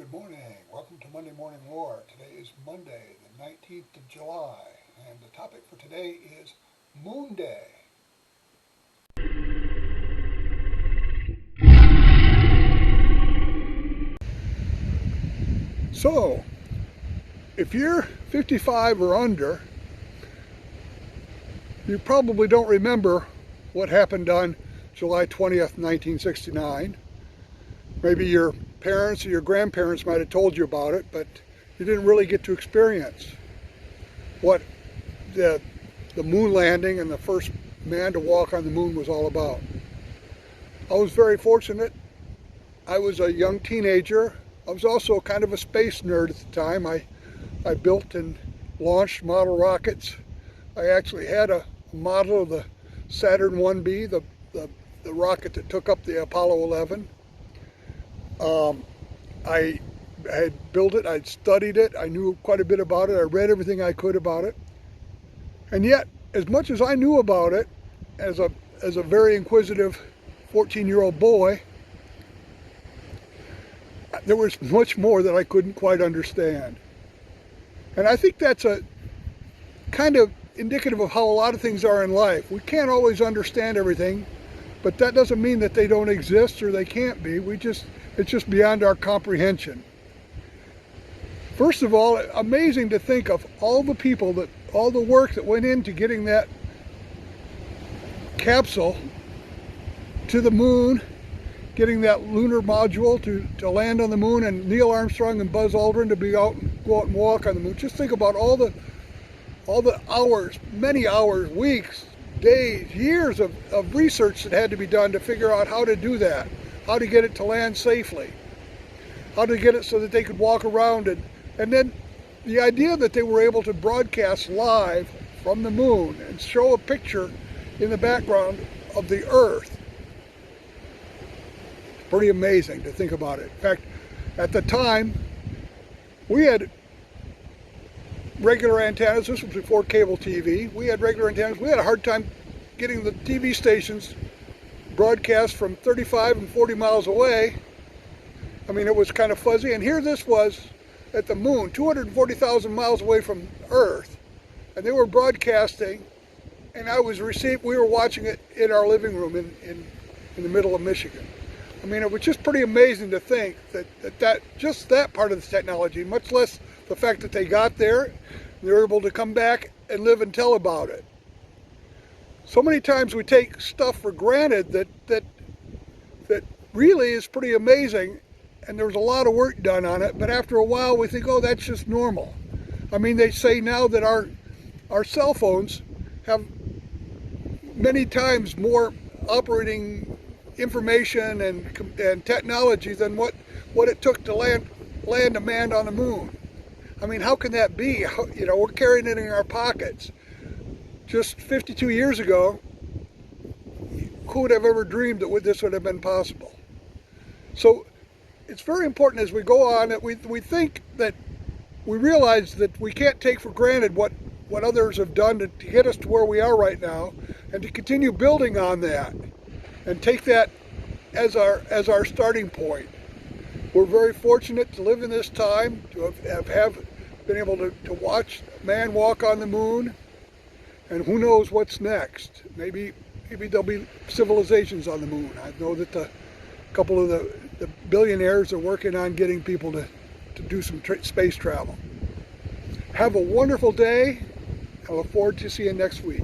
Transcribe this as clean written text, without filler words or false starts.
Good morning. Welcome to Monday Morning War. Today is Monday, the 19th of July, and the topic for today is Moon Day. So, if you're 55 or under, you probably don't remember what happened on July 20th, 1969. Maybe your parents or your grandparents might have told you about it, but you didn't really get to experience what the moon landing and the first man to walk on the moon was all about. I was very fortunate. I was a young teenager. I was also kind of a space nerd at the time. I built and launched model rockets. I actually had a model of the Saturn 1B, the rocket that took up the Apollo 11. I had built it, I'd studied it, I knew quite a bit about it, I read everything I could about it. And yet, as much as I knew about it, as a very inquisitive 14-year-old boy, there was much more that I couldn't quite understand. And I think that's a kind of indicative of how a lot of things are in life. We can't always understand everything, but that doesn't mean that they don't exist or they can't be. It's just beyond our comprehension. First of all, amazing to think of all the work that went into getting that capsule to the moon, getting that lunar module to land on the moon, and Neil Armstrong and Buzz Aldrin to go out and walk on the moon. Just think about all the hours, many hours, weeks, days, years of research that had to be done to figure out how to do that, how to get it to land safely, how to get it so that they could walk around it. And then the idea that they were able to broadcast live from the moon and show a picture in the background of the Earth. Pretty amazing to think about it. In fact, at the time, we had regular antennas. This was before cable TV. We had regular antennas. We had a hard time getting the TV stations broadcast from 35 and 40 miles away. I mean, it was kind of fuzzy. And here this was at the moon, 240,000 miles away from Earth. And they were broadcasting, and we were watching it in our living room in the middle of Michigan. I mean, it was just pretty amazing to think that just that part of the technology, much less the fact that they got there, and they were able to come back and live and tell about it. So many times we take stuff for granted that really is pretty amazing, and there's a lot of work done on it, but after a while we think, oh, that's just normal. I mean, they say now that our cell phones have many times more operating information and technology than what it took to land a man on the moon. I mean, how can that be? We're carrying it in our pockets. Just 52 years ago, who would have ever dreamed that this would have been possible? So it's very important as we go on that we think that we realize that we can't take for granted what others have done to get us to where we are right now, and to continue building on that and take that as our starting point. We're very fortunate to live in this time, to have been able to watch man walk on the moon, and who knows what's next. Maybe there'll be civilizations on the moon. I know that a couple of the billionaires are working on getting people to do some space travel. Have a wonderful day. I look forward to seeing you next week.